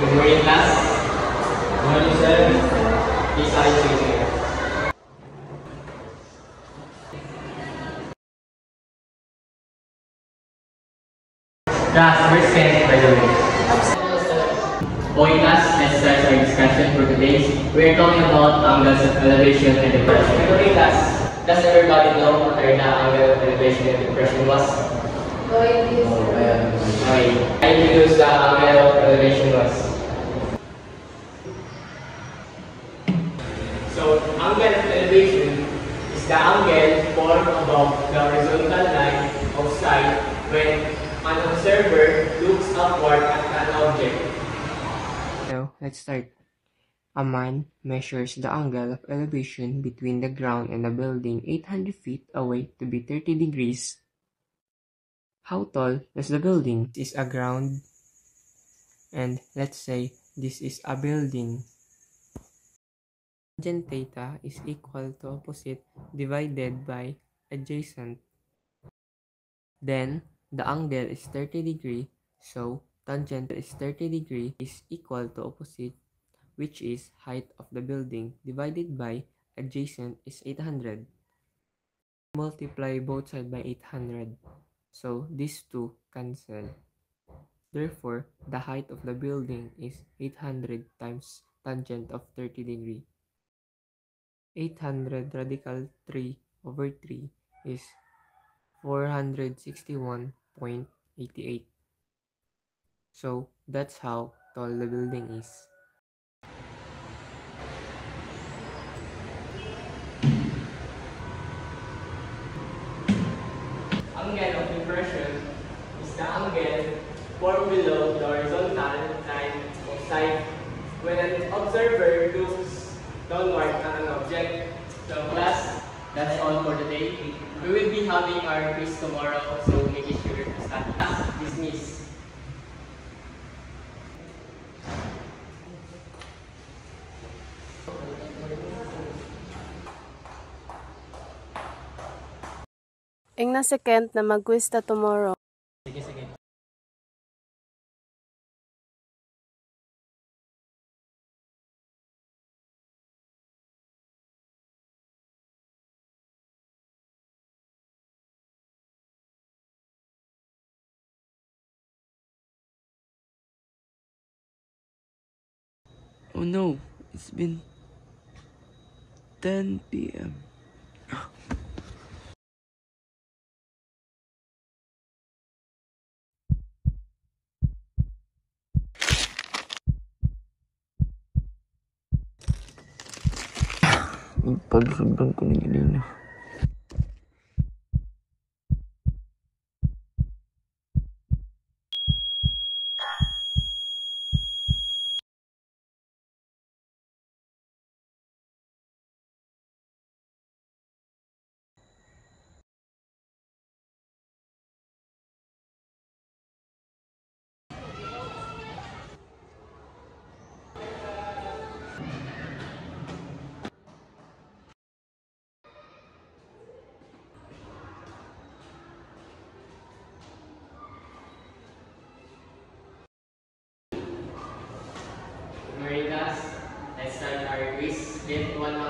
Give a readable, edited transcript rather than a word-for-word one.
Good morning, class. Good morning, sir. Please have a seat. Class, we're sent by the way. Okay, class, let's start our discussion for today. We're talking about angles of elevation and depression. Okay, class, does everybody know what are the angle of elevation and depression was? Okay, I use the angle of elevation was. So, angle of elevation is the angle formed above the horizontal line of sight when an observer looks upward at an object. So, let's start. A man measures the angle of elevation between the ground and a building 800 feet away to be 30 degrees. How tall is the building? This is a ground, and let's say this is a building. Tangent theta is equal to opposite divided by adjacent. Then, the angle is 30 degree, so tangent is 30 degree is equal to opposite, which is height of the building divided by adjacent is 800. Multiply both sides by 800, so these two cancel. Therefore, the height of the building is 800 times tangent of 30 degree. 800 radical 3 over 3 is 461.88. So, that's how tall the building is. Angle of depression is the angle formed below the horizontal line of sight when an observer looks downward at an object. So class, that's all for today. We will be having our quiz tomorrow, so make sure to study. Class dismissed. Ing na second na mag-quiz ta tomorrow. Sige, sige. Oh no, it's been 10 p.m. Pagsugan ko ng ganina. Good morning, class. Let's start our quiz. Get 1 hour